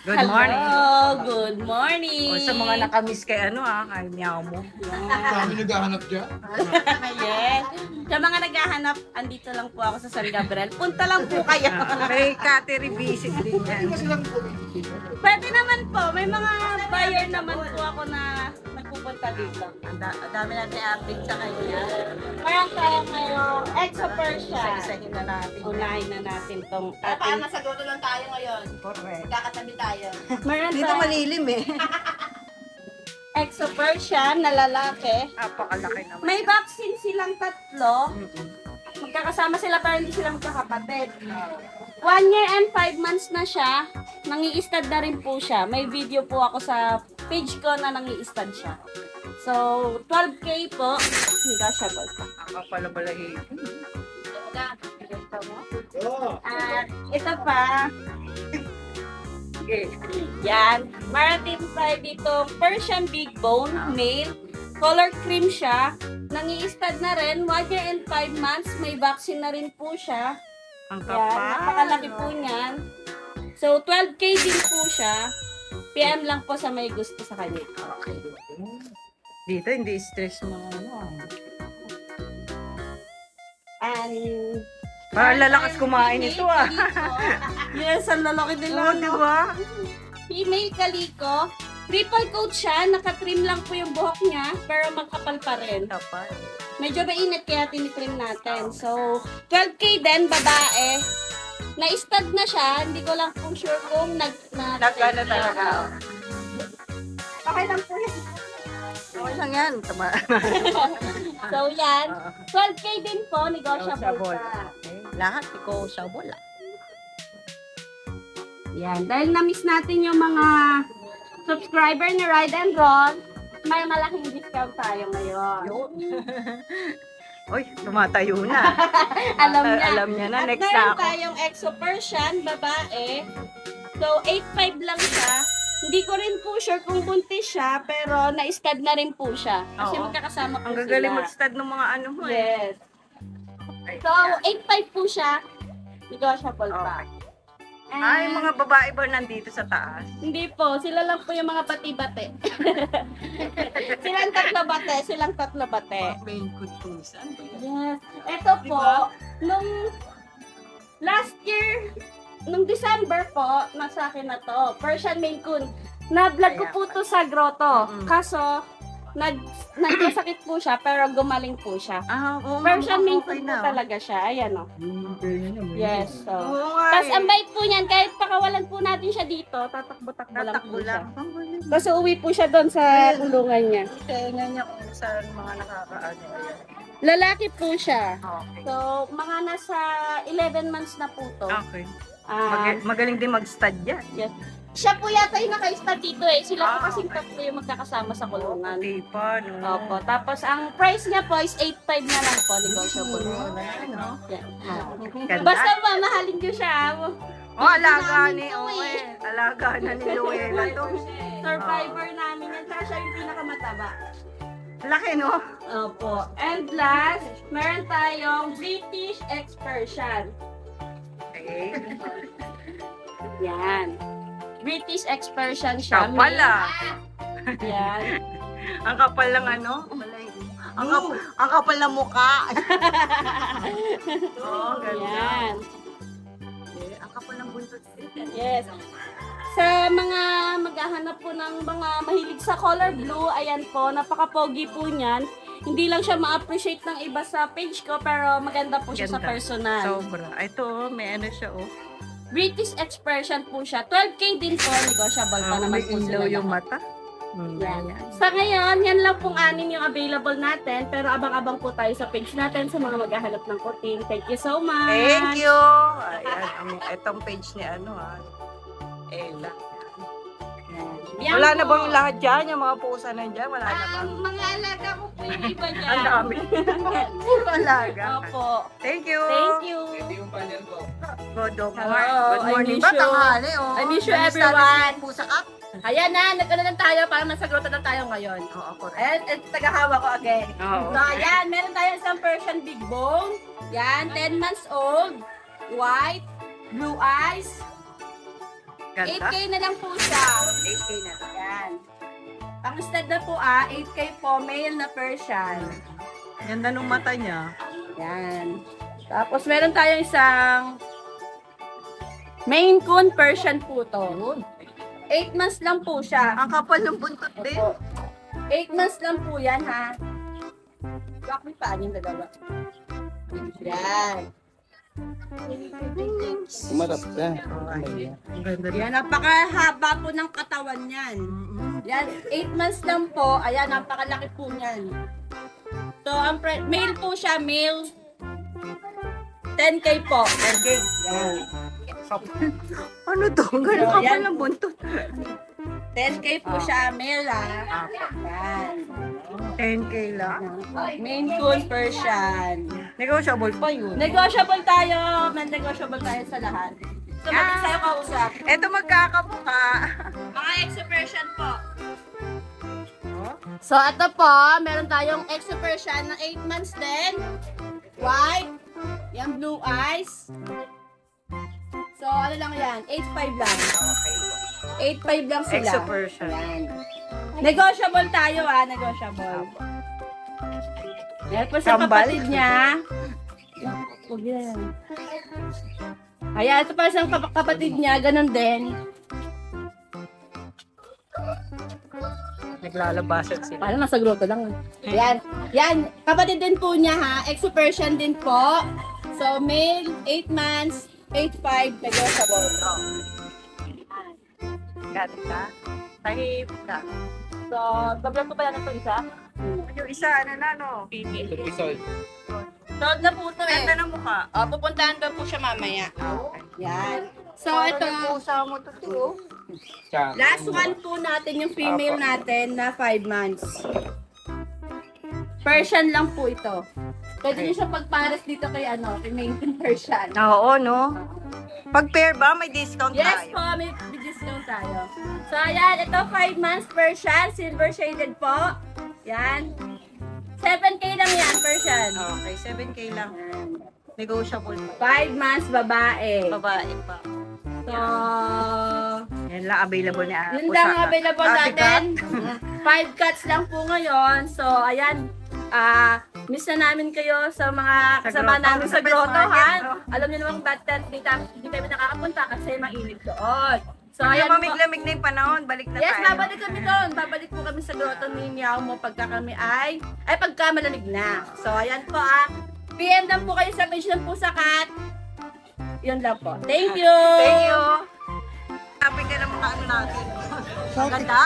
Good morning. Hello, good morning. O, sa mga nakamiss kay kay Meow mo. Kami naghahanap dyan. Yes. Sa mga naghahanap, andito lang po ako sa San Gabriel. Punta lang po kayo. Kay Kate revisit din yan. Kasi lang po. Pwede naman po. May mga buyer naman po ako na nagpupunta dito. Ang dami natin update sa kanya. Parang tayo ngayong Exo Persia. Isa-isahin na natin. Unahin na natin tong Parang ating... nasa goto lang tayo ngayon. Correct. Kakatabi tayo. Meron Dito tayong malilim eh. Exo Persia na lalaki. Napakalaki naman. May vaccine silang tatlo. Mm-mm. Magkakasama sila pero hindi sila magkakapatid. 1 year and 5 months na siya. Nangi-stud na rin po siya. May video po ako sa page ko na nangi-stud siya. So, 12K po. Negotiable pa. Nakapalabalagi. At ito pa. Yan. Marating tayo dito. Persian Big Bone, male. Color cream siya. Nangi-stud na rin. 1 year and 5 months. May vaccine na rin po siya. Ang Yan. kapal. Napakalaki po niyan. So, 12K din po siya. PM lang po sa may gusto sa kanya. Okay. Dito hindi stress mga And... Para lalakas kumain ito Yes, ang lalaki Oo, nila. di ba? Female kaliko. Triple coat siya. Naka-trim lang po yung buhok niya. Pero magkapal pa rin. Kapal. Medyo mainit kaya tinitrim natin. So, 12K din, babae. Na-stud na siya. Hindi ko lang kung sure kung Nagkano talaga. Okay lang po yan. Okay lang yan. Tama. So, yan. 12K din po. Negotiable Negotiable. pa. Okay. Lahat negotiable. Yan. Dahil na-miss natin yung mga subscriber ni Ride and Roll, may malaking discount tayo ngayon. Uy, tumatayo na. Alam niya. na. At Next na meron ako. tayong Exo Persian, babae. So, 8.5 lang siya. Hindi ko rin po sure kung buntis siya, pero na-stud na rin po siya. Kasi Oo. magkakasama po Ang gagaling sila. mag-stud ng mga mo eh. Yes. So, 8.5 po siya. Negotiable pa. Okay. And, Ay, mga babae ba nandito sa taas? hindi po. Sila lang po yung mga bati-bate. silang tatlo bate. Silang tatlo bate. Main kutusan. Yes. Ito po, nung last year, nung December po, nasa akin na to, Persian Maine Coon. Na-vlog ko po to sa grotto. Kaso, nagkasakit po siya, pero gumaling po siya. Oo, Persian Maine okay Coon po talaga siya. Ayan o. Yes. So. Oo nga Tapos eh. ang bait po niyan, kahit pakawalan po natin siya dito, tatakbo-takbo lang Tatakbo po siya. lang. Ang galing. Tapos uwi po siya doon sa kulungan niya. Kaya niya kung saan mga nakakaano. Lalaki po siya. Okay. So, mga nasa 11 months na po to. Okay. Ah, Magaling din mag-stud yan. yes. Siya po yata yung naka-stud dito eh. Sila po kasing okay. tatlo yung magkakasama sa kulungan. Okay pa, no? Opo. Tapos, ang price niya po is 8.5 na lang po. Negotiable. Ano? Yan. Ganda. Basta mamahalin niyo siya. Oh, alaga namin ni to Owe. eh. Alaga na ni Luella to. Survivor namin yan. Tsaka siya yung pinakamataba. Laki, no? Opo. And last, meron tayong British Expersian. Okay. Yan. British Expersian siya. Kapal ah. Yan. Ang kapal lang ano? Ang kapal ng mukha. Oh, ganda. Yan. Ang kapal ng buntot. Yes. Sa mga maghahanap po ng mga mahilig sa color blue, ayan po, napaka-pogi po niyan. Hindi lang siya ma-appreciate ng iba sa page ko, pero maganda po siya sa Ganda. personal. Sobra. Ito, may ano siya, oh. British Expression po siya. 12K din po, negotiable pa naman May po ilaw sila. yung lahat. mata. Yan. Sa ngayon, yan lang pong anin yung available natin, pero abang-abang po tayo sa page natin sa mga maghahanap ng kuting. Thank you so much! Thank you! Ayan, itong page ni ano, Ella. Yan Wala po. na bang lahat dyan? Yung mga pusa nandiyan? Wala na bang? Mga alaga ko po yung iba niya. Ang dami. Puro alaga. Opo. Thank you. Thank you. Good Hello, morning. I miss Ba, you. tanghali, oh. I miss you, Namiss natin everyone. si Pusa Up. Ayan na, nagkano lang tayo para masagrota na tayo ngayon. Oo, correct. Ayan, tagahawa ko again. Oo. So, ayan, meron tayo isang Persian Big Bone. Yan, 10 months old. White, blue eyes. Ganda. 8K na lang po siya. 8K na lang. Yan. Ang stud na po 8K po, male na Persian. Ganda nung mata niya. Yan. Tapos meron tayong isang Maine Coon Persian po to. 8 months lang po siya. Ang kapal ng buntot din. 8 months lang po yan, ha? Bakit pa yung dalawa? Yan. Umarap ka. Ang ganda din. Yan, napakahaba po ng katawan yan. Yan, 8 months lang po. Ayan, napakalaki po niyan. So, ang male po siya, male. 10K po. 10K. Yan. Ano to? Ang ganda So, kapal yan. ng buntot. 10K po siya, male, ha? Yan. 10K lang. Maine Coon Persian. Negotiable pa yun. Negotiable tayo. Negotiable tayo sa lahat. So, mag sa'yo kausap. Ito magkakabuka. Mga exo-Persian po. So, ito po, meron tayong exo-Persian na 8 months din. White. Yan, blue eyes. So, ano lang yan? 8.5 lang. Okay. 8.5 lang sila. Exo-Persian. Yan. Negotiable tayo, negotiable. Yan po sa Kambal. kapatid niya. Huwag yan. Ayan, ito pa sa kapatid niya, ganun din. Naglalabasan sila. Parang nasa grotto lang. Yan. Yan. Kapatid din po niya, ha. Exo-Persian din po. So, male, 8 months, 8.5, negotiable. Ganda. Tahip ka. So, bablang ko pala na ito isa. Yung isa, ano na, no? Ito result. Sold na po ito Ganda eh. ng mukha. Pupuntahan ko po siya mamaya. Yan. So, ito. Pusa mo to, tiyo. Last one po natin yung female natin na 5 months. Persian lang po ito. Pwede niyo siya pagpares dito kay kay Maine Coon Persian. Oo, no? Pag pair ba, may discount Yes tayo? po, may discount tayo. So, ayan, ito 5 months Persian, silver shaded po. Yan. 7K lang yan, Persian. Okay, 7K lang. Negotiable pa. 5 months babae. Babae pa. So, Yan lang available niya. yun lang available natin. 5 cuts lang po ngayon. So, ayan. Miss na namin kayo sa mga kasama grotto. namin sa Sa grotto, Pet ha? Market, no? Alam niyo naman ba't hindi kami nakakapunta kasi mainit doon. So, Pag ayan po. mamig-lamig na yung panahon, balik na Yes, tayo. babalik kami doon. Babalik po kami sa grotto ni Meow mo pagka kami pagka malamig na. So, ayan po, PM lang po kayo sa page ng Pusa Cat. Yun lang po. Thank you! Thank you. Happy ka naman ano natin. Ang ganda.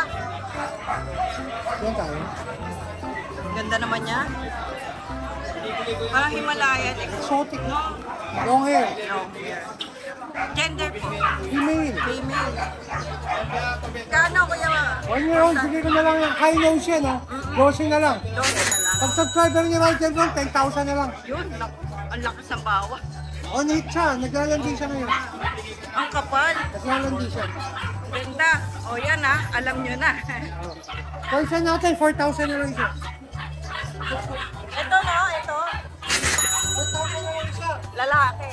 Yan tayo. Ang ganda naman niya. Parang Himalayan. Exotic. Long hair. No. Gender po. Female. Female. Kano kuya? 1 year old, sige ko na lang yung high nose yan, ha? 12 na lang. 12 na lang. Pag subscriber niya Roger Ron, 10,000 na lang. Yun, ang lakas ng bawa. On hit siya, naglalandi siya ngayon. Ang kapal. Naglalandi siya. Ganda. O yan alam nyo na. Person natin, 4,000 na lang siya. Ito no, ito. 4,000 na lang siya. Lalaki.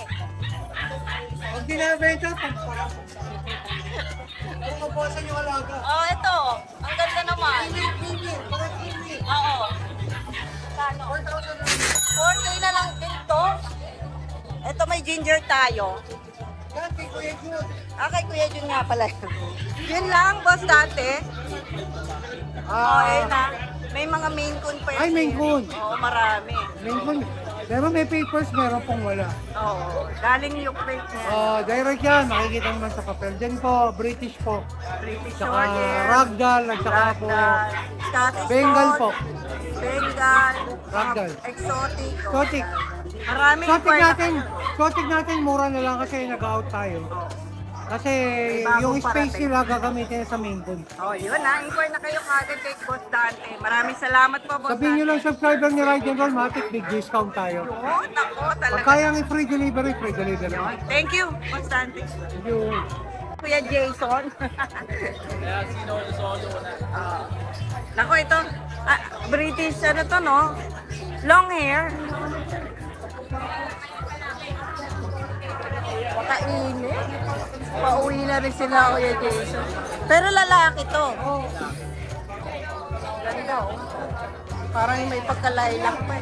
Pag dinabenta, pagparap. Kung mabawasan yung alaga. Oh, ito. Ang ganda naman. Female, parang female. Oo. Kano? 4,000 na lang. 4K na lang din to. Ito may ginger tayo. Yan, kay Kuya Jun. Kay Kuya Jun nga pala. Yun lang, boss dati. Yun na. May mga Maine Coon pa Ay, Maine Coon. Oo, marami. Maine Coon. Pero may papers, meron pong wala. Oo. Galing yung plate niya. Direct yan, makikita naman sa papel. Then po, British po. British Saka Shorthair. Ragdoll, at saka po, Scottish Bengal po. Fold, Bengal. Ragdoll. Exotic. Exotic. Maraming Exotic natin, mura na lang kasi nag-out tayo. Kasi Bagong yung space parating. nila gagamitin sa Maine Coon. Oh, yun inquire na kayo kagad kay Boss Dante. Maraming salamat po, Boss Sabihin nyo Dante. lang subscriber ni Ride and Roll, matik big discount tayo. Oo, nako, Pag talaga. kayang i-free delivery, free delivery. Thank you, Boss Dante. Thank you. Kuya Jason. Nako, ito. British, ano to, no? Long hair. Pakainit. Pauwi na rin sila, Kuya Jason. Pero lalaki to. Ganda, oh. Parang may pagkalaylak pa.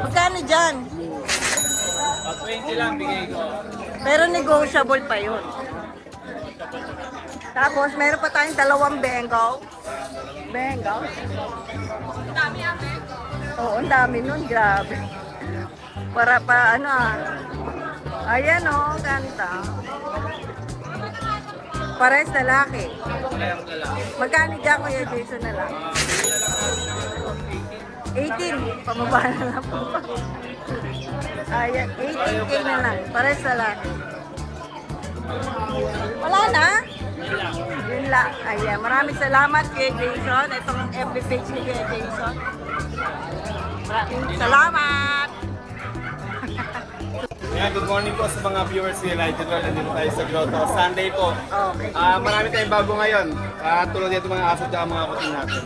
Magkano dyan? 20 lang bigay ko. Pero negotiable pa yun. Tapos, meron pa tayong dalawang Bengal. Bengal? Oo, ang dami nun. Grabe. Para pa, ano ah. Ayan oh, ganda. Pares lalaki. Magkano dyan, Kuya Jason na lang? 18. Pamaba na lang po. Ayan, 18K na lang. Pares lalaki. Wala na? Yun lang. Ayan, maraming salamat Kuya Jason. Itong FB page ni Kuya Jason. Maraming salamat! Yan, good morning po sa mga viewers ni Light Roll. Nandito tayo sa Grotto. Sunday po. Okay. Marami tayong bago ngayon. Tulad dito mga aso at mga kuting natin.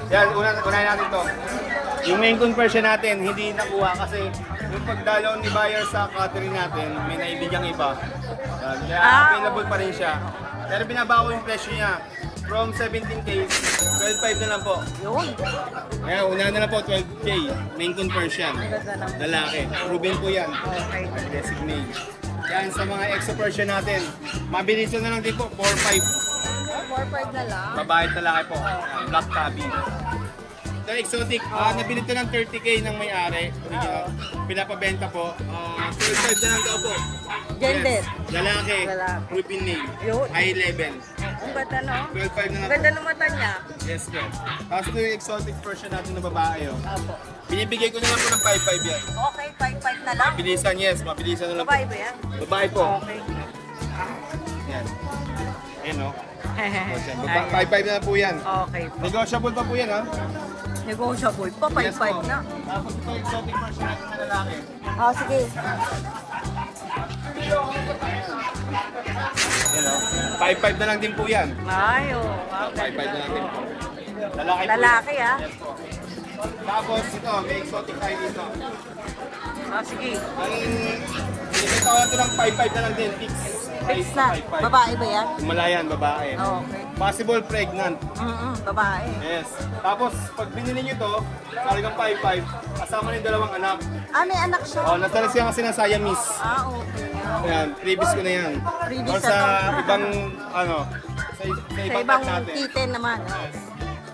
Yan, unahin natin to. Yung main conversion natin, hindi nakuha kasi yung pagdalaw ni buyer sa catering natin, may naibigyang iba. Yan, kaya available pa rin siya. Pero binaba ko yung presyo niya. From 17K, 12.5 na lang po. Yun. Kaya una na lang po, 12K. Main conversion. Lalaki. Proven po yan. Okay. Designate. Yan sa mga extra version natin. Mabilisan na lang din po, 4.5. 4-5 na lang. Babae at lalaki po. Black tabby. Ito exotic. Nabili ito ng 30K ng may-ari. Pinapabenta po. 12.5 na lang daw po. Gender. Yes. Lalaki. Lalaki. Proven name. Yun. High level. Ang ganda no? 12.5 na Ang lang ganda po. ng mata niya. Yes po. Tapos ito yung exotic version natin na babae. Oh. Apo. Binibigay ko na lang po ng 5.5 yan. Okay, 5-5 na lang. Mabilisan, yes. Mabilisan na lang po. Babae ba yan? Babae po. Okay. Yan. Ayan o. Ayan. 5.5 na po yan. Okay. Negotiable pa po yan ha. Negotiable pa, 5-5 Yes po. na. Tapos ito exotic version natin na lalaki. Oh, sige. Yan o. 5.5 na lang din po yan. Ay, oh. 5.5 na lang din po. Lalaki po. Lalaki ah. Yes po. Tapos ito, may exotic tayo dito. Oh, sige. Ang binibenta ko na ito ng 5.5 na lang din. Fix. Fix na. 5.5. Babae ba yan? Himalayan, babae. Oh, okay. Possible pregnant. Babae. Yes. Tapos, pag binili nyo to, talagang 5.5, kasama na yung dalawang anak. Ah, may anak siya. Oh, nasalas siya kasi ng Siamese. Ah, okay. Ayan, previous ko na yan. Previous Or na sa to. ibang, ano, sa Sa ibang ibang type natin. kitten naman. Yes.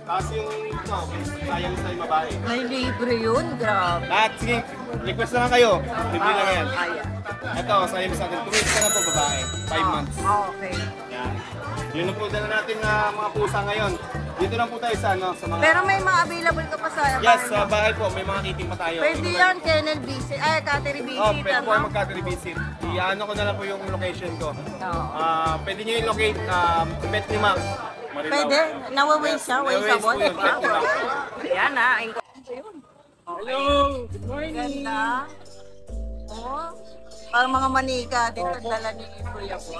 Tapos yung ito, Siamese na yung babae. May libre yun, grabe. Lahat, sige, request na lang kayo. Libre lang yan. Ayan. Ito, Siamese natin, 2 weeks ka na po babae. 5 months. Okay. Yan. Yun ang po dala natin na mga pusa ngayon. Dito lang po tayo sa, ano, sa mga... Pero may mga available ka pa sa Yes, bahay sa mo. bahay po, may mga kiting pa tayo. Pwede yan, kennel visit. Ay, cattery visit. Oh, pwede po ano? magka-revisit. I-ano ko na lang po yung location ko. Oo. Pwede nyo i-locate Pet ni Mac. Marilao. Pwede? Nawa-waste siya? May waste po Wasteable? yun, Pet ni Mac. Ayan na. Hello! Good morning! Ganda. Oh, parang mga manika dito dala ni Kuya po.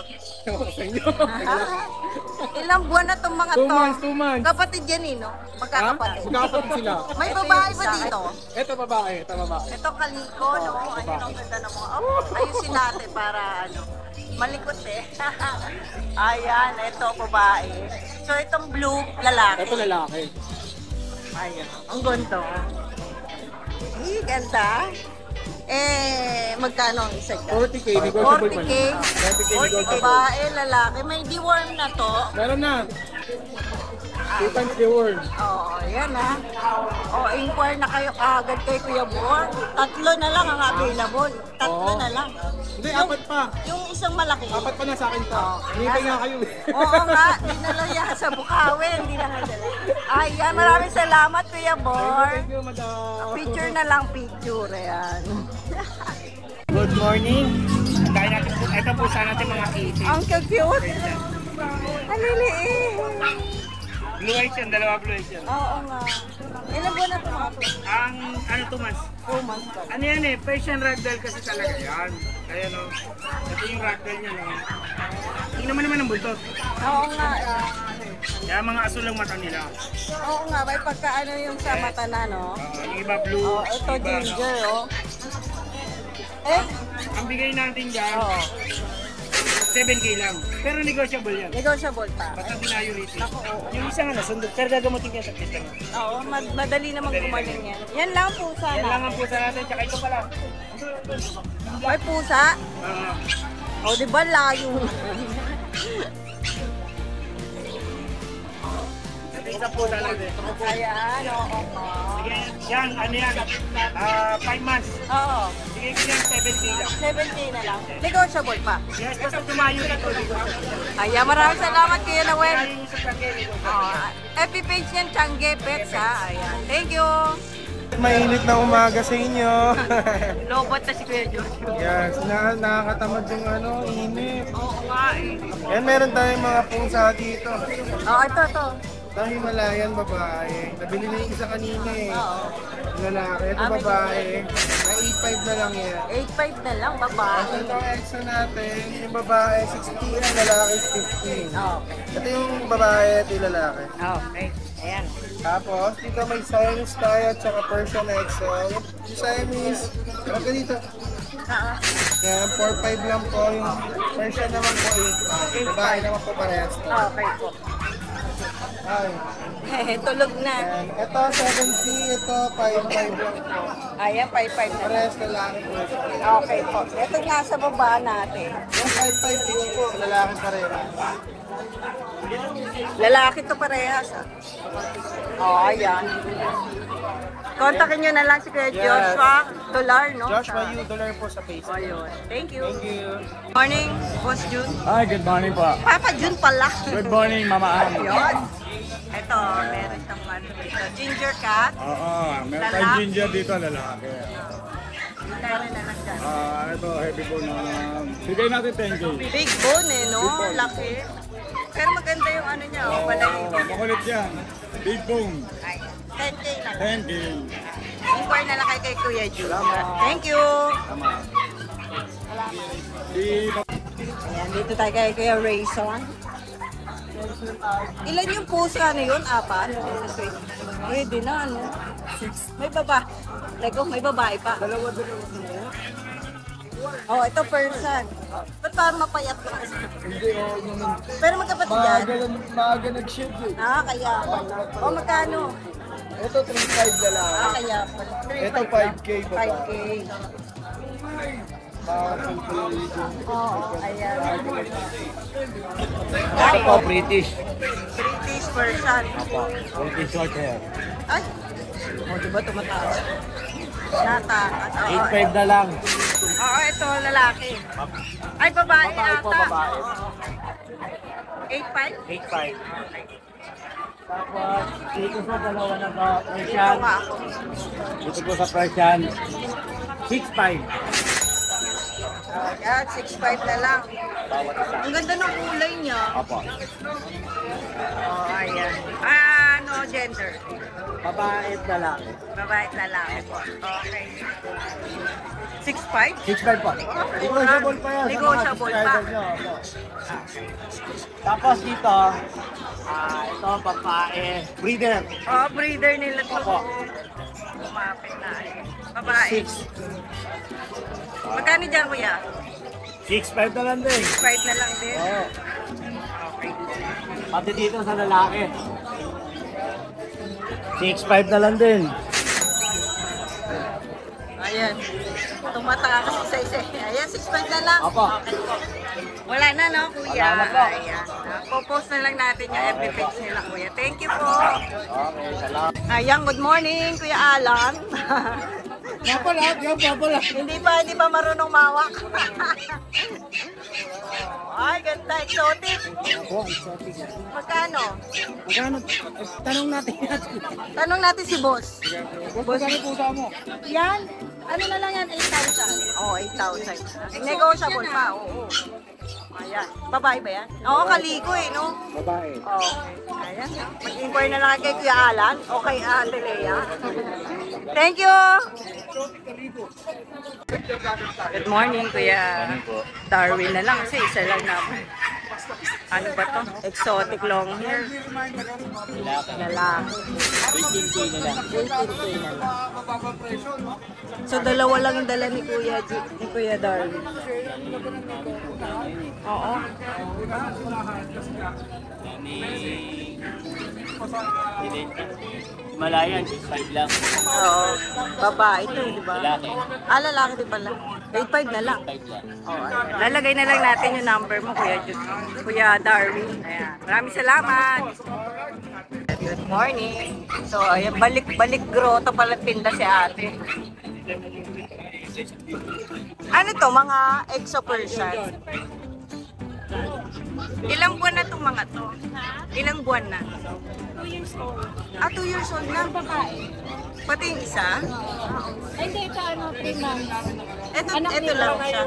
Ilang buwan na itong mga 2 to? months, 2 months. Kapatid yan eh, no? Magkakapatid. Magkakapatid sila. May babae ba dito? Ito babae, ito babae. Ito kaliko, no? Ayun ang ganda ng mga... Oh, ayusin natin para ano. Malikot eh. Ayan, ito babae. So itong blue, lalaki. Ito lalaki. Ayan, ang ganda. Ganda. Magkano ang isa dyan? 40K, negotiable pa 40K. na. 40K 40 negotiable. babae, lalaki. May deworm na to. Meron na. 2 times the word. Oo, yan ha. Inquire na kayo kaagad kay Kuya Bor. 3 na lang ang available. 3 Oo. na lang. Hindi, 4 pa. Yung isang malaki. 4 pa na sa akin pa. Hinihintay nga kayo. Oo nga, dinala yan sa Bukawi. Hindi na nga dala. Ayan, maraming salamat Kuya Bor. Thank you, madam. Picture na lang, picture. Ayan. Good morning. Dahil natin po, ito po sana natin mga kitty. Ang cute. Ang liliit. Blue eyes yan, dalawa blue eyes yan. Oo nga. Ilan buwan na ito mga to? Ang ano 2 months. 2 months pa. Ano yan eh, Persian ragdoll kasi talaga yan. Ayan o. Ito yung ragdoll niya no. Tingnan mo naman ang buntot. Oo nga. Kaya mga asul ang mata nila. Oo nga, may pagkaano yung sa mata na, no? Yung iba blue. Oh, ito yung iba, ginger, no? oh. Ang bigay natin dyan, Oo. 7K lang. Pero negotiable yan. Negotiable pa. Basta dinayo rito. Naku, oo. Yung isa nga nasundot, pero gagamutin niya sa pista. Oo, madali namang gumaling yan. Yan lang pusa Yan lang na. ang pusa natin, tsaka ito pala. May pusa. O, di ba layo? Isa pusa natin. Ayan, oo. Sige, yan, ano yan? 5 months. Oo, Sige ko yan, 7K lang. 7K na lang. Negotiable pa. Yes, basta tumayo ito, negotiable. Ayan, maraming salamat Kuya Noel. Kaya yung sa kanya, negotiable. Oh, FB page niyan, Changge Pets ha. Ayan. Thank you. Mainit na umaga sa inyo. Lobot na si Kuya Jojo. Yes, nakakatamad yung init. Oo nga eh. Yan, meron tayong mga pusa dito. Oo, ito. Ito Himalayan babae. Nabili na yung isa kanina eh. Oo. Lalaki. Ito babae. Na 8.5 na lang yan. 8.5 na lang, babae. Ito ang extra natin. Yung babae 16, yung lalaki is 15. Okay. Ito yung babae, ito yung lalaki. Okay. Ayan. Tapos, dito may Siamese tayo at saka Persian XL. Yung Siamese, ano ka dito? Yan, 4.5 lang po. Yung Persian naman po 8.5. Babae naman po parehas. Okay po. Ay, Tulog na. yan. Ito 7C, ito 5.5 lang po. Ayan, 5.5 na lang. Parehas lalaki po. Okay po. Ito nasa baba natin. Yung 5.5 din po, lalaki parehas. Lalaki to parehas. Oh, ayan. Kontakin nyo na lang si Kuya Joshua Dolar, no? Joshua U. Dollar po sa Facebook. Ayun. Thank you. Thank you. Morning, Boss Jun. Hi, good morning po. Papa Jun pala. Good morning, Mama Ann. Ayun. Ito, meron siyang ano dito. Ginger cat. Oo, meron Lalaki. tayong ginger dito, lalaki. Meron na lang dyan. Ito, heavy po na. Bigay natin 10K. Big bone eh, no? Laki. Pero maganda yung ano niya, oh, balay. Makulit yan. Big bone. Ay, 10K lang. 10K. Inquire na lang kay Kuya Jun. Thank you. Ayan, dito tayo kay Kuya Rayson. Ilan yung pusa na yun? 4? Pwede na, ano? 6. May baba. Lego, may babae pa. Dalawa. Oh, ito person. Ba't parang mapayat ka kasi? Pero magkapatid yan? Maaga nag-ship eh. Kaya pala. Oh, magkano? Ito 3.5 na lang. Kaya pala. Ito 5K ba? 5K. Oo, ayan. Ako, British. British version. British short hair. Ay! O, diba tumataas? Natakas. 8.5 na lang. Oo, ito lalaki. Ay, babae ata. babae. 8.5? 8.5. Tapos, dito sa dalawa na to, Dito Persian. nga ako. Dito po sa Persian, 6.5. Ayan, 6.5 na lang. Ang ganda ng kulay niya. Apo. Oh, ayan. Ano, gender? Babae at lalaki. Babae at lalaki po. Okay. 6.5? 6.5 po. Negotiable pa yan. Negotiable pa. Opo. Tapos dito, ito babae, breeder. Oh, breeder nila to. Opo. Lumapit na eh. Babae. 6. Magkano dyan, kuya? 6.5 na lang din. 5 na lang din. Oo. Okay. Pati dito sa lalaki. 6.5 na lang din. Ayan. Tumataka kasi sa isa. Ayan, 6.5 na lang. Opo. Okay po. Wala na, no, kuya? Wala na po. Ayan. Po-post na lang natin yung FB page nila, kuya. Thank you po. Okay, salamat. Ayan, good morning, Kuya Alan. Hindi pa marunong mawak. Ay, ganda, exotic. Magkano? Tanong natin natin. Tanong natin si boss. Boss, ano pusa mo? Yan, ano na lang yan, 8,000. Oo, 8,000. Negotiable pa, oo. Ayan. Babae ba yan? Oo, kaliko eh, no? Babae. Oo. Ayan. Mag-inquire na lang kay Kuya Alan o kay Ate Lea. Thank you! Good morning, Kuya Darwin na lang kasi isa lang naman. Ano ba to? Exotic long hair. Lalaki. 18K na lang. 18K na lang. So, dalawa lang yung dala ni Kuya Darwin. Oo. Himalayan, 5 lang. Oo. Babae ito, di ba? Lalaki. Ah, lalaki din pala. 8.5 na lang. 5 lang. Oo. Lalagay na lang natin yung number mo, Kuya Darwin. Ayan. Maraming salamat. Good morning. So, ayan, balik grotto pala tinda si ate. Ano to, mga exo Persian? Ilang buwan na itong mga to? Ilang buwan na? 2 years old. Ah, 2 years old na? Babae. Pati yung isa? Ay, hindi, ito 3 months. Ito lang siya.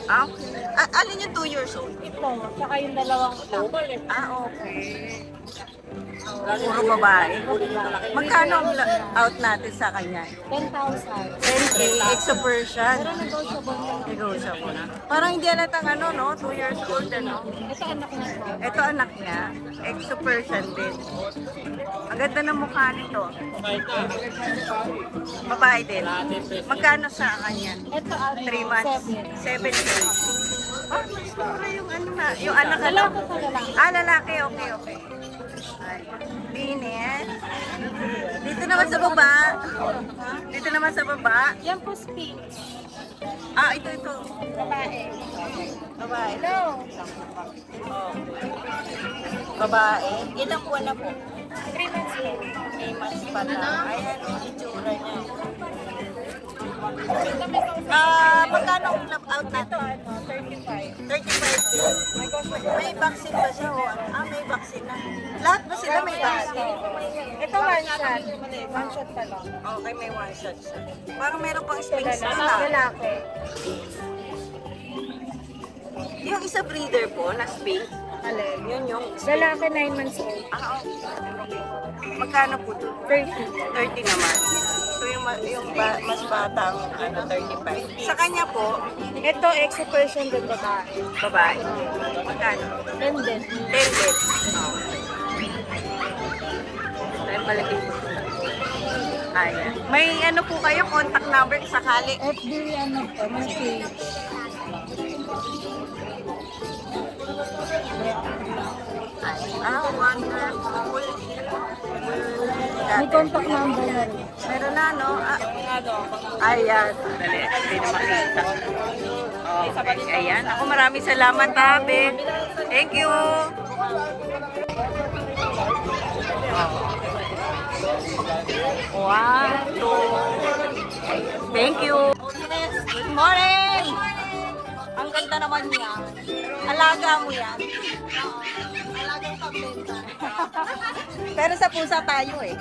Ah, okay. Alin yung 2 years old? Ito, tsaka yung dalawang ito. Ah, okay. Puro babae. Magkano ang out natin sa kanya? 10,000. 10K, exo Persian. Pero negotiable lang. Negotiable na. Parang hindi alatang ano, no? 2 years old, ano? Ito anak na po. Ito anak niya, exo Persian din. Ang ganda ng mukha nito. Babae din. Magkano sa kanya? Ito 3 months. 7K. Ah, mas mura yung ano na. Yung anak na. Lalaki sa lalaki. Ah, lalaki. Okay, okay. Ay, linis. Dito naman sa baba. Dito naman sa baba. Yan po sphinx. Ah, ito. Babae. Babae. Hello. Babae. Ilang buwan na po? 3 months po. 3 months pa na. Ayan, yung itsura niya. Magkano ang out na to? 35. 35. May vaccine ba siya? Ah, may vaccine na. Lahat ba sila may vaccine? Ito one shot. One shot pa lang. Okay, may one shot siya. Parang meron pang sphinx na. Lalaki. Yung isa breeder po na sphinx. Alin? Yun yung Lalaki 9 months old. Ah, okay. Magkano po doon? 30. 30 naman. So yung mas batang 35. Sa kanya po, Ito, exo Persian din babae. babae. Magkano? And then, 10 din. Ay, malaki po. Ayan. May ano po kayo, contact number sakali. FB ano po, may page. Ah, wonderful. May contact number na rin. Meron na, no? Ayan. Dali, hindi na makita. Okay, ayan. Ako maraming salamat, Tabe. Thank you. One, two. Thank you. Good morning. Ang ganda naman niya. Alaga mo yan. Alagang pambenta. Pero sa pusa tayo eh.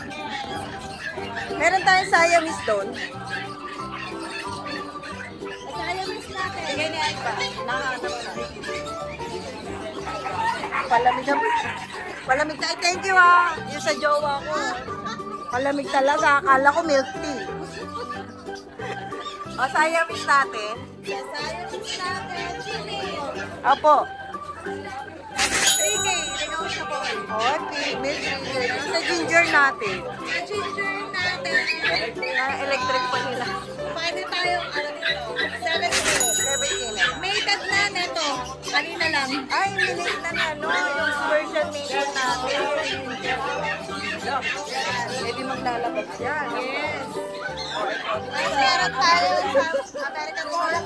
Meron tayong Siamese doon. Siamese natin. Bigay ni Alba. Nakahanap na. Palamig na. Palamig na. Thank you ah. Yung sa jowa ko. Palamig talaga. Akala ko milk tea. O, Siamese natin. Siamese natin. Opo. 3K, negotiable. Okay, milk ginger. Sa ginger natin. Sa ginger natin. Electric pa nila. Pwede tayo, ano dito, 7K. 7K na lang. Mated na neto. Kanina lang. Ay, minate na na, no? Yung version maker natin. Pwede maglalabas yan. Yes. Meron tayo sa American Wallet.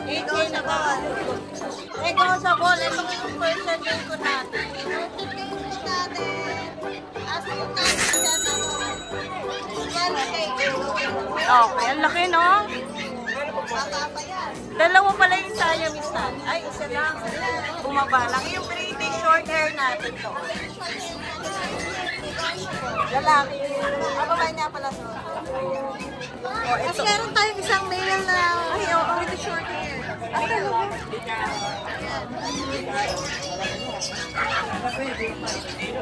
8K na ba? Negotiable. Itong yung version maker natin. Notifications natin. As yung natin yan, ano, 12K. Okay, ang laki, no? Bata pa yan. Dalawa pala yung Siamese natin. Ay, isa lang. Bumaba lang. Yung British short hair natin to. Lalaki. Babae niya pala to. Oh, ito. Meron tayong isang male na Ay, oh, British short hair. Ay, talaga.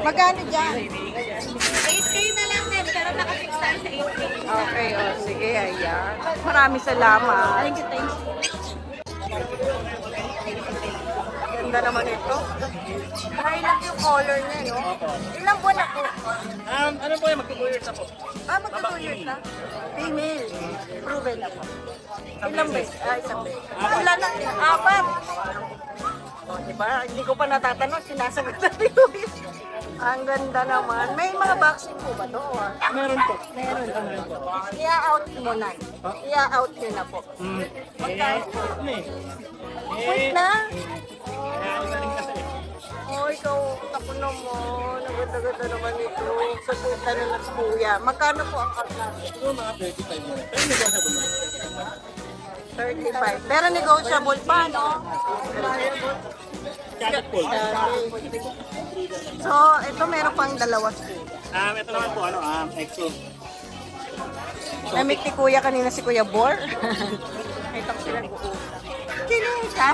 Magkano dyan? 8K na lang din, pero nakafix tayo sa 8K. Okay, oh, sige, ayan. Maraming salamat. Thank you, thank you. ganda naman ito. Highlight yung color niya, no? Ilang buwan na po? Ano po yan? Mag-2 years na po. Magka 2 years na. Female. Proven na po. Ilang beses? Isang beses. Ilan na? 4. O, diba? Hindi ko pa natatanong. Sinasagot na rin. Ang ganda naman. May mga vaccine po ba ito? Meron po. Meron. I-out mo na. I-out nyo na po. Wait na. Oh, ikaw, ako naman. Ang ganda-ganda naman ito. Sa tuta na lang sa kuya. Magkano po ang out natin? Ito mga 35 mo. Pero negotiable mo. 35. Pero negotiable pa, no? Jacket po. So, ito meron pang dalawa school. Ito naman po, EXO. Namit ni kuya kanina si Kuya Bor. Ito sila nag-uusap. Kinis ha?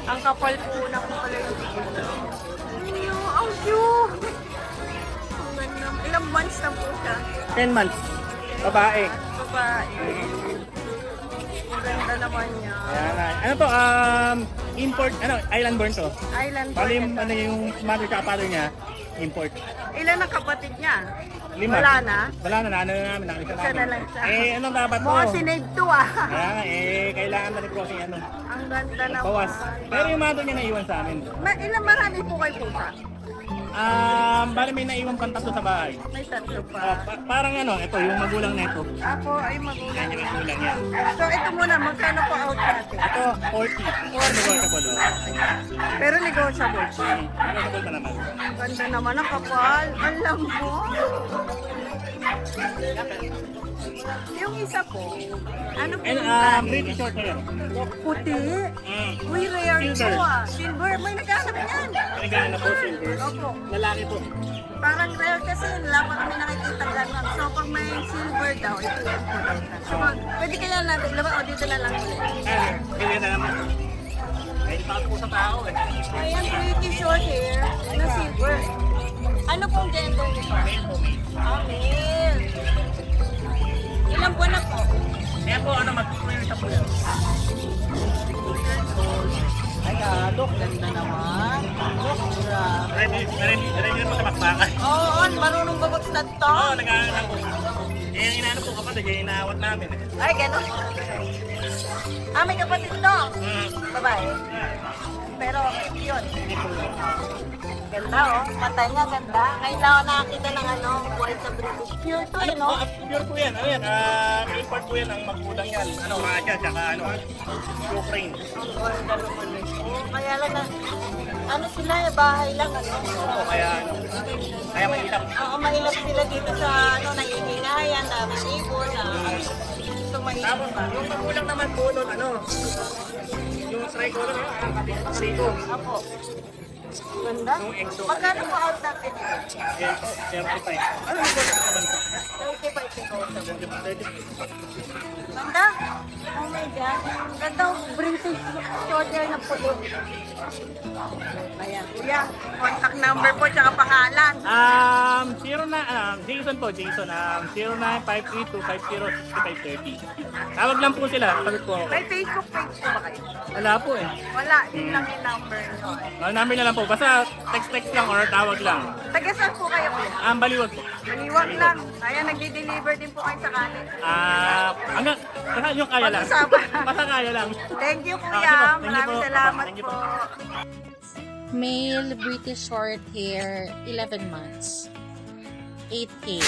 Ang kapal po na po pala yung ang cute! Ang ganda. Ilang months na po siya? 10 months. Babae. Babae. Ang ganda naman niya. Ayan. Ano to? Import, island born to. Island Bali, bird. yung mother at father niya, import. Ilan ang kapatid niya? 5. Wala na? Wala na, namin, nakita Isa na namin. lang siya. Anong dapat to? Mukha sinave to ah. Kaya nga, kailangan na rin crossing Ang ganda naman. bawas. Pero yung mother niya naiwan sa amin. Ilang marami po kayo pusa? Bali may naiwan pang tatlo sa bahay. May tatlo pa. Parang ito, yung magulang na ito. Ako ay magulang. Yan yung magulang yan. So ito muna, magkano po out natin? Ito, 40. Negotiable. Pero negotiable. Negotiable pa naman. Ganda naman ang kapal. Ang lambot. Yung isa po, ano po yung brand? British short hair. Puti. Uy, rare po Silver. ah. Silver. May nagkasap yan. Pinagana na po, silver. Opo. Lalaki po. Parang rare kasi wala pa kami nakikita gano'n. So pag may silver daw, ito yan po. So pwede kaya natin labas o dito na lang ulit. Pili na naman. Pwede pa po sa tao eh. Ayan, pretty short hair na silver. Ano pong gender nito? Male. Ilang buwan na po? Kaya po, mag-2 sa po yan. Ay, look, ganda naman. Look, grabe. Ready na po sa bakbakan. Oo, marunong bagot na to. Oo, nag-aanap po. Yung inaano po kapatid, yung inaawat namin. Ay, gano'n. May kapatid to. Babae. Pero, yun. Ganda, oh. Mata niya, ganda. Ngayon lang ako nakakita ng buhay sa British. Pure to, no? Pure po yan. Import po yan ang magulang yan. Russia, tsaka Ukraine. Kaya lang na, sila, bahay lang, Oo, kaya mahirap. Oo, mahirap sila dito sa, nangingingayan, dami ibon, gusto mahirap. Tapos, yung magulang naman po nun, yung tricolor yun, Rico. Ako. Ganda. Magkano po out natin? 35. Ano yung naman po? 35 Ganda. Oh my God. Ganda. British short hair na puti. Ayan. Kuya, contact number po tsaka pangalan. Jason po, Jason. 0953-250-6530. Tawag lang po sila. Sagot po ako. May Facebook page po ba kayo? Wala po eh. Wala. Yun lang yung number nyo. Number na lang po. Basta text lang or tawag lang. Taga saan po kayo kuya? Baliwag po. Maliwag lang. Ayan, nagdi-deliver din po kayo sa kanin. Hanggang, basta yung kaya lang. Pag-usapan. Basta kaya lang. Thank you Sige kuya. po. Thank you Maraming po. salamat Thank you po. Male British short hair, 11 months. 8K.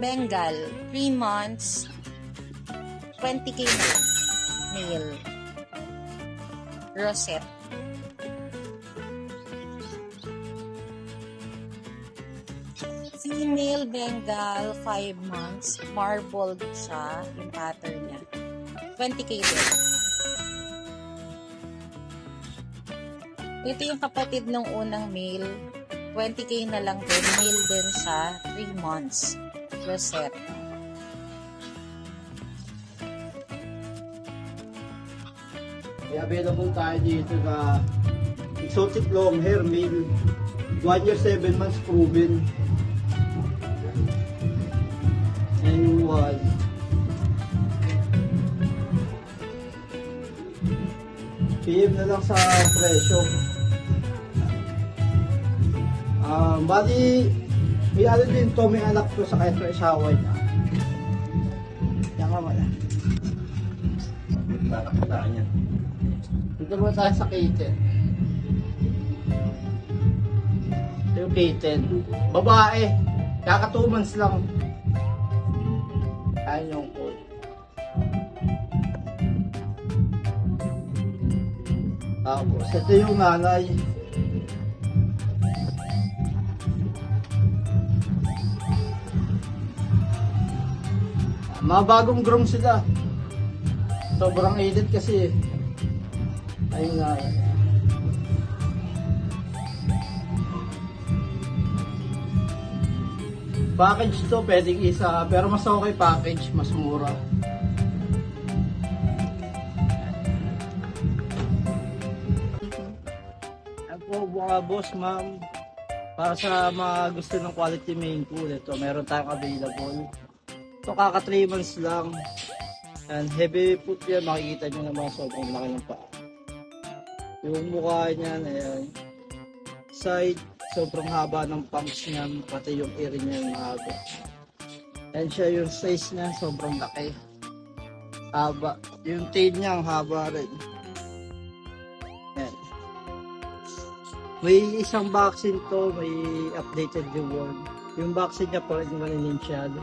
Bengal, 3 months. 20K na lang. Male. Rosette. Female Bengal, 5 months. Marbled siya, yung pattern niya. 20K din. Ito yung kapatid ng unang male. 20K na lang din. Male din siya. 3 months. Rosette. Available tayo dito sa exotic long hair male. 1 year 7 months proven. buwan. PM na lang sa presyo. Bali, may ano din to, may anak ko sa kaya asawa niya. Yan ka wala. Nakakataan niya. Dito muna tayo sa kitten. Ito yung kitten. Babae. Kaka 2 months lang. Ayan yung code. Tapos, ito yung nanay. Mga bagong groom sila. Sobrang edit kasi. Ayun nga. Package to, pwedeng isa. Pero mas okay package, mas mura. Ako mga boss, ma'am. Para sa mga gusto ng quality Maine Coon, ito meron tayong available. Ito kaka 3 months lang. And heavy foot yan, makikita nyo naman sobrang laki ng paa. Yung mukha niyan, ayan. Side, sobrang haba ng pumps niya, pati yung ear niya yung haba. And siya yung size niya, sobrang laki. Haba. Yung tail niya, ang haba rin. Ayan. May isang vaccine to, may updated reward. Yung vaccine niya pa rin maninsyado.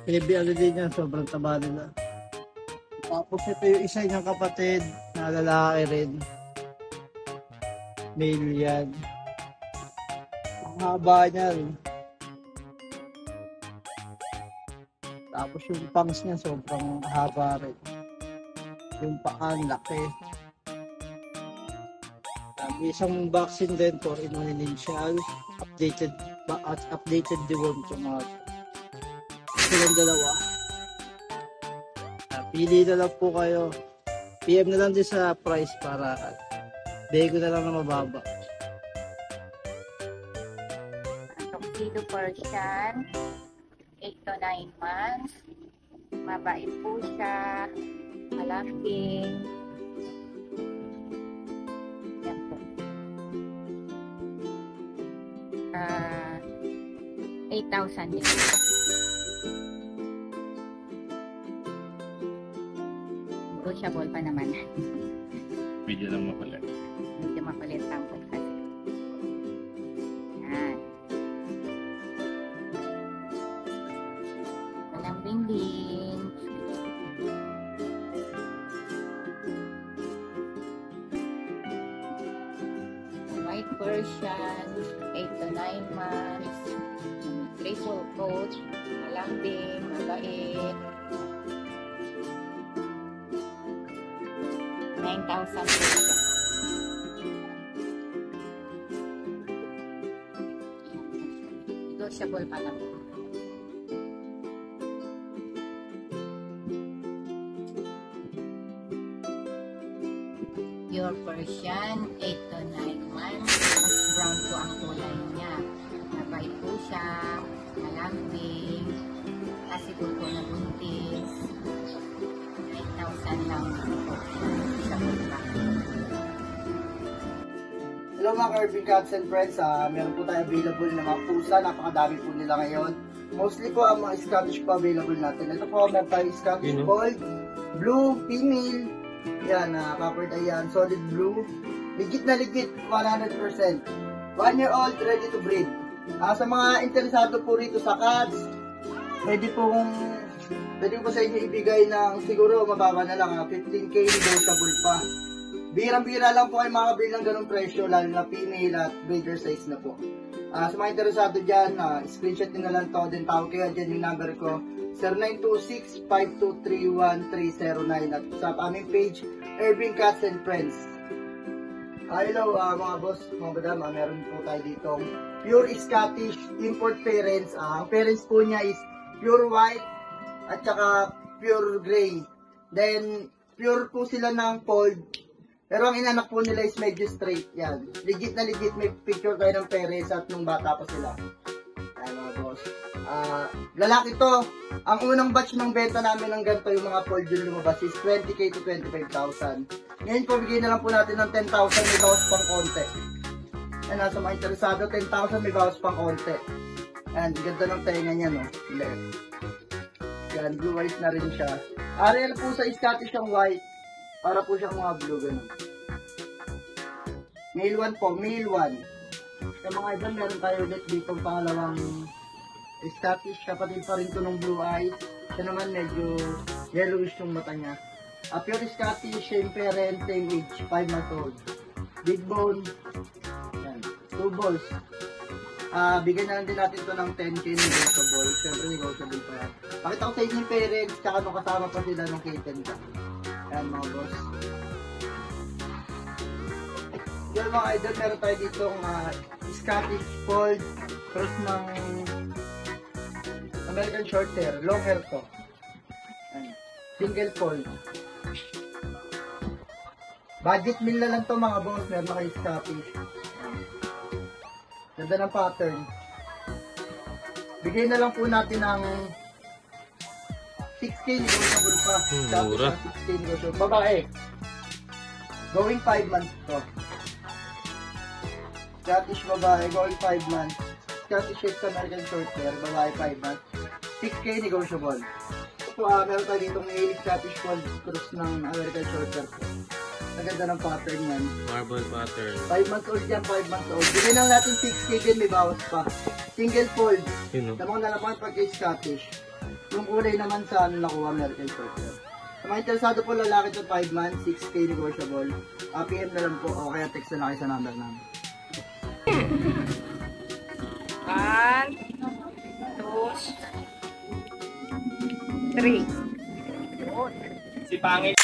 Baby ano din yan, sobrang taba nila. Tapos ito yung isa niyang kapatid na lalaki rin. Male yan. Ang haba niyan. Tapos yung pangs niya sobrang haba rin. Yung paan laki. Isang vaccine din for initial updated deworm to mga silang dalawa. Pili na lang po kayo. PM na lang din sa price para bego na lang na mababa. Tuxedo Persian, 8 to 9 months. Mabait po siya. Malambing. Yan po. 8,000 din. Negotiable pa naman. Medyo lang mapalit. Medyo mapalit lang po kasi. Yan. Malambing din. White Persian, 8 to 9 months. Graceful coat, malambing, mabait. 9,000 pesos. Negotiable pa lang. Pure Persian, 8 to 9 months. Mas brown po ang kulay niya. Mabait po siya, malambing, kasi po na buntis. 9,000 lang po. Hello mga Kirby Cats and Friends, meron po tayo available na mga pusa, napakadami po nila ngayon. Mostly po ang mga Scottish po available natin. Ito po, meron tayo Scottish Fold, Blue, Female, yan, covered ayan, solid blue, legit na legit, 100%. 1 year old, ready to breed. Sa mga interesado po rito sa cats, pwede po sa inyo ibigay ng siguro mababa na lang, 15K negotiable pa. Birang-bira lang po kayo makakabili ng ganong presyo, lalo na female at breeder size na po. Sa mga interesado dyan, screenshot nyo na lang to, then tawag kayo dyan yung number ko, 0926-5231-309 at sa aming page, Irving Cats and Friends. Hello mga boss, mga madam, meron po tayo dito pure Scottish import parents. Ang parents po niya is pure white at saka pure gray. Then pure po sila ng fold, pero ang inanak po nila is medyo straight. Yan, legit na legit, may picture tayo ng parents at nung bata pa sila. Ayan mga boss. Lalaki to. Ang unang batch ng benta namin ng ganito, yung mga fold yung lumabas is 20k to 25,000. Ngayon po, bigyan na lang po natin ng 10,000, may bawas pang konti. Yan, nasa mga interesado, 10,000 may bawas pang konti. Yan, ganda ng tenga niya, no? Left. Yan, blue white na rin siya. Ariel po sa Scottish ang white. Para po siyang mga blue, ganun. Male 1 po, male 1. Sa mga iba, meron tayo ulit dito pangalawang Scottish, kapatid pa rin to ng blue eyes. Siya naman medyo yellowish yung mata niya. Pure Scottish, same parent, same age, 5 months old. Big bone, yan, 2 balls. Bigyan na lang din natin to ng 10k negotiable. Siyempre negotiable pa yan. Pakita ko sa inyo yung parents, tsaka nung kasama pa sila ng kitten ka. Yan mga boss. Yan mga idol, meron tayo dito Scottish Fold, cross ng American Short Hair, long hair to. Single fold. Budget meal na lang to mga boss, meron na kayo Scottish. Ganda ng pattern. Bigay na lang po natin ng 6k negotiable pa. Mura. 6k negotiable. Babae. Going 5 months to. Scottish babae, going 5 months. Scottish Shapes American Short Hair, babae 5 months. 6k negotiable. So, meron tayo ditong Ailey Scottish Fold cross ng American Short Hair. Naganda ng pattern yan. Marble pattern. 5 months old yan, 5 months old. Bigyan lang natin 6k din, may bawas pa. Single fold. Namang nalaman pag kay Scottish. Yung kulay naman sa nakuha American Short Hair. Sa mga interesado po lalaki to 5 months, 6k negotiable. PM na lang po o kaya text na lang kayo sa number namin. 1, 2, 3. Si Pangil.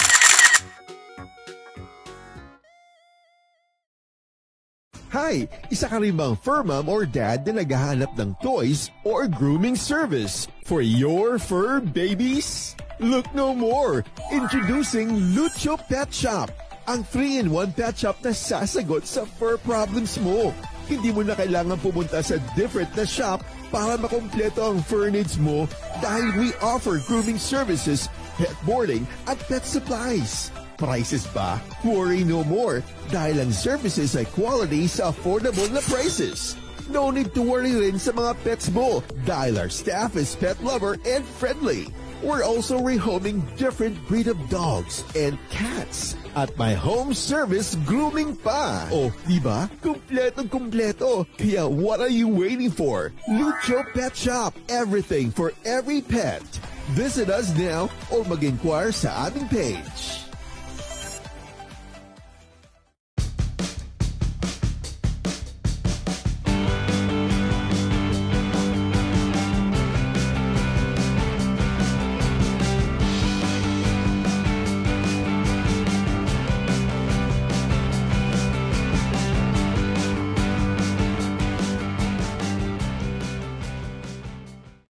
Hi! Isa ka rin bang fur mom or dad na naghahanap ng toys or grooming service for your fur babies? Look no more! Introducing Lucho Pet Shop, ang 3-in-1 pet shop na sasagot sa fur problems mo. Hindi mo na kailangan pumunta sa different na shop para makompleto ang fur needs mo dahil we offer grooming services, pet boarding at pet supplies. Prices ba? Worry no more dahil ang services ay quality sa affordable na prices. No need to worry rin sa mga pets mo dahil our staff is pet lover and friendly. We're also rehoming different breed of dogs and cats at my home service grooming pa. Oh, diba? Kumpletong-kumpleto. Kaya what are you waiting for? Lucho Pet Shop. Everything for every pet. Visit us now or mag-inquire sa aming page.